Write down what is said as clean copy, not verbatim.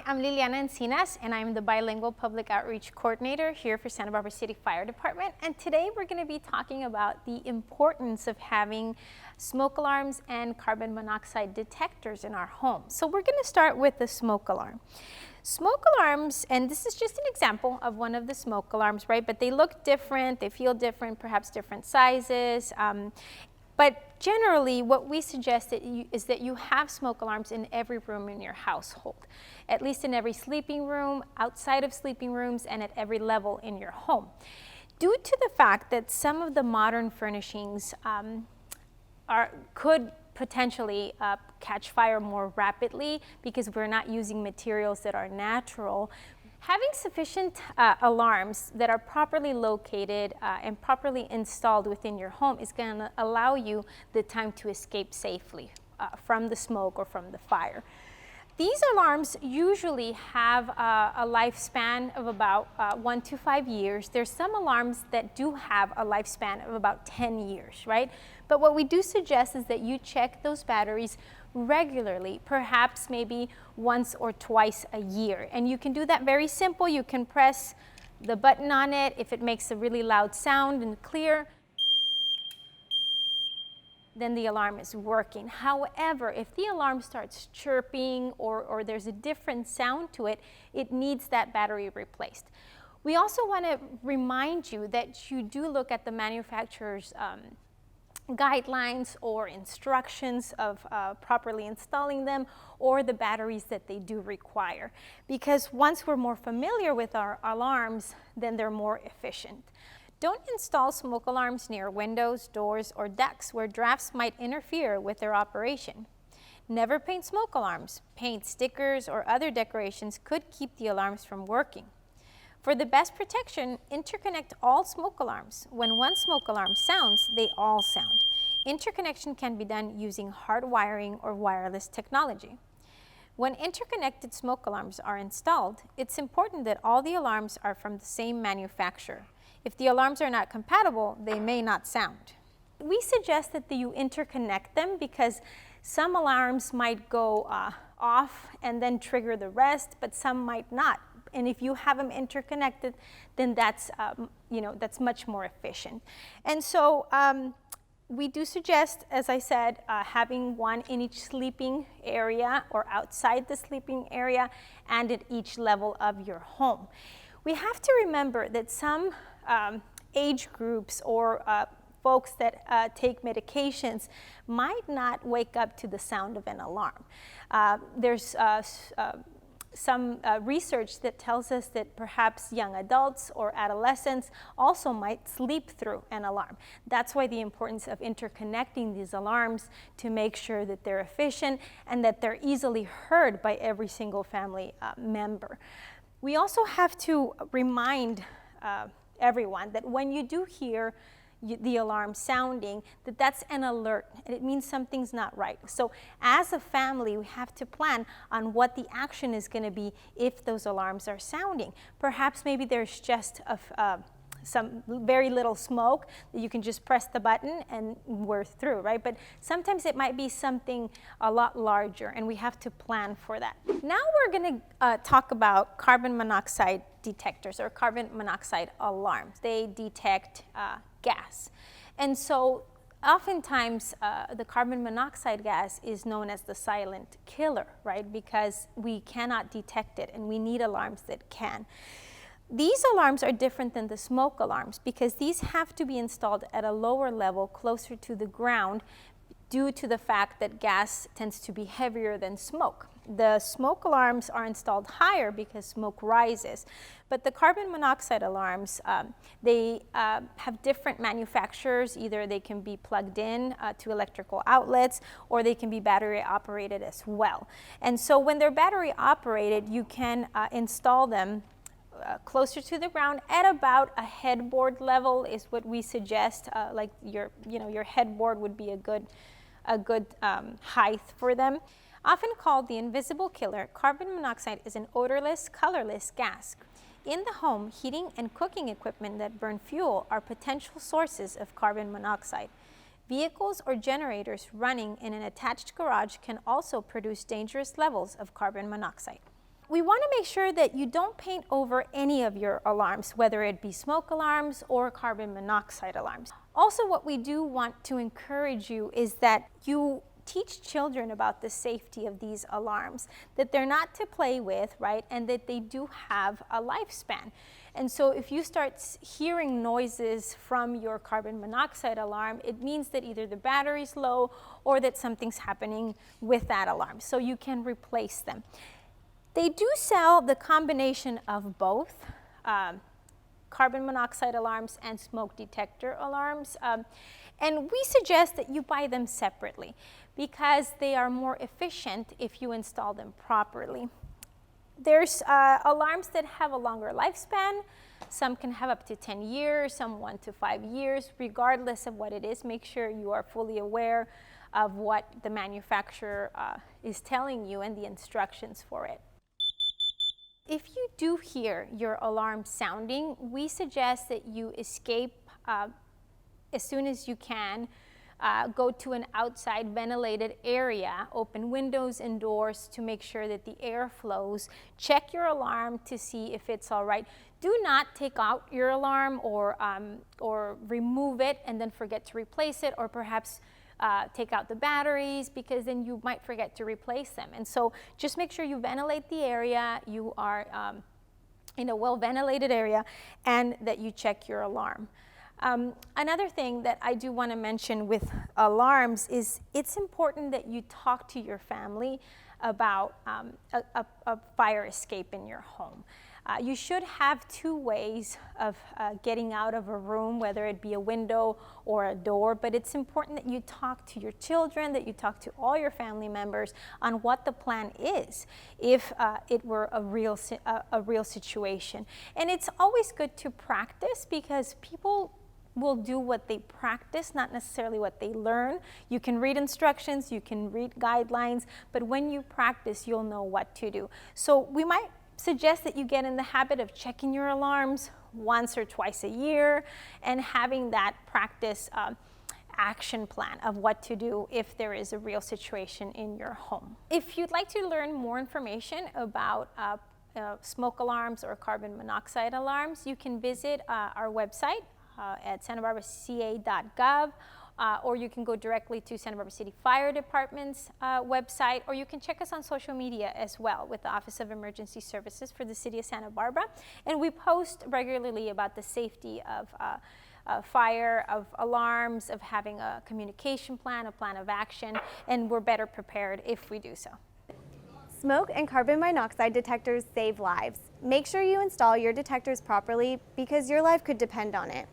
Hi, I'm Liliana Encinas, and I'm the Bilingual Public Outreach Coordinator here for Santa Barbara City Fire Department. And today we're going to be talking about the importance of having smoke alarms and carbon monoxide detectors in our home. So we're going to start with the smoke alarm. Smoke alarms, and this is just an example of one of the smoke alarms, right? But they look different, they feel different, perhaps different sizes. But generally, what we suggest is that you have smoke alarms in every room in your household, at least in every sleeping room, outside of sleeping rooms, and at every level in your home. Due to the fact that some of the modern furnishings could potentially catch fire more rapidly because we're not using materials that are natural, having sufficient alarms that are properly located and properly installed within your home is going to allow you the time to escape safely from the smoke or from the fire. These alarms usually have a lifespan of about 1 to 5 years. There's some alarms that do have a lifespan of about 10 years, right? But what we do suggest is that you check those batteries regularly, perhaps maybe once or twice a year. And you can do that very simple. You can press the button on it. If it makes a really loud sound and clear, then the alarm is working. However, if the alarm starts chirping or there's a different sound to it, it needs that battery replaced. We also want to remind you that you do look at the manufacturer's guidelines or instructions of properly installing them, or the batteries that they do require. Because once we're more familiar with our alarms, then they're more efficient. Don't install smoke alarms near windows, doors, or decks where drafts might interfere with their operation. Never paint smoke alarms. Paint, stickers, or other decorations could keep the alarms from working. For the best protection, interconnect all smoke alarms. When one smoke alarm sounds, they all sound. Interconnection can be done using hard wiring or wireless technology. When interconnected smoke alarms are installed, it's important that all the alarms are from the same manufacturer. If the alarms are not compatible, they may not sound. We suggest that you interconnect them because some alarms might go off and then trigger the rest, but some might not. And if you have them interconnected, then that's much more efficient. And so we do suggest, as I said, having one in each sleeping area or outside the sleeping area and at each level of your home. We have to remember that some age groups or folks that take medications might not wake up to the sound of an alarm. There's some research that tells us that perhaps young adults or adolescents also might sleep through an alarm. That's why the importance of interconnecting these alarms to make sure that they're efficient and that they're easily heard by every single family member. We also have to remind everyone that when you do hear the alarm sounding, that's an alert, and it means something's not right. So as a family, we have to plan on what the action is going to be if those alarms are sounding. Perhaps maybe there's just some very little smoke that you can just press the button and we're through, right? But sometimes it might be something a lot larger, and we have to plan for that. Now we're going to talk about carbon monoxide detectors or carbon monoxide alarms. They detect gas. And so oftentimes the carbon monoxide gas is known as the silent killer, right? Because we cannot detect it, and we need alarms that can. These alarms are different than the smoke alarms because these have to be installed at a lower level closer to the ground due to the fact that gas tends to be heavier than smoke. The smoke alarms are installed higher because smoke rises, but the carbon monoxide alarms, they have different manufacturers. Either they can be plugged in to electrical outlets, or they can be battery operated as well. And so when they're battery operated, you can install them closer to the ground at about a headboard level is what we suggest. Like your headboard would be a good height for them. Often called the invisible killer, carbon monoxide is an odorless, colorless gas. In the home, heating and cooking equipment that burn fuel are potential sources of carbon monoxide. Vehicles or generators running in an attached garage can also produce dangerous levels of carbon monoxide. We want to make sure that you don't paint over any of your alarms, whether it be smoke alarms or carbon monoxide alarms. Also, what we do want to encourage you is that you teach children about the safety of these alarms, that they're not to play with, right, and that they do have a lifespan. And so if you start hearing noises from your carbon monoxide alarm, it means that either the battery's low or that something's happening with that alarm, so you can replace them. They do sell the combination of both carbon monoxide alarms and smoke detector alarms. And we suggest that you buy them separately because they are more efficient if you install them properly. There's alarms that have a longer lifespan. Some can have up to 10 years, some 1 to 5 years. Regardless of what it is, make sure you are fully aware of what the manufacturer is telling you and the instructions for it. If you do hear your alarm sounding, we suggest that you escape as soon as you can. Go to an outside ventilated area, open windows and doors to make sure that the air flows. Check your alarm to see if it's all right. Do not take out your alarm or remove it and then forget to replace it, or perhaps take out the batteries, because then you might forget to replace them. And so just make sure you ventilate the area, you are in a well-ventilated area, and that you check your alarm. Another thing that I do want to mention with alarms is it's important that you talk to your family about a fire escape in your home. You should have 2 ways of getting out of a room, whether it be a window or a door, but it's important that you talk to your children, that you talk to all your family members on what the plan is if it were a real situation. And it's always good to practice, because people will do what they practice, not necessarily what they learn. You can read instructions, you can read guidelines, but when you practice, you'll know what to do. So we might suggest that you get in the habit of checking your alarms once or twice a year and having that practice action plan of what to do if there is a real situation in your home. If you'd like to learn more information about smoke alarms or carbon monoxide alarms, you can visit our website at santabarbaraca.gov, or you can go directly to Santa Barbara City Fire Department's website, or you can check us on social media as well with the Office of Emergency Services for the City of Santa Barbara. And we post regularly about the safety of fire, of alarms, of having a communication plan, a plan of action, and we're better prepared if we do so. Smoke and carbon monoxide detectors save lives. Make sure you install your detectors properly, because your life could depend on it.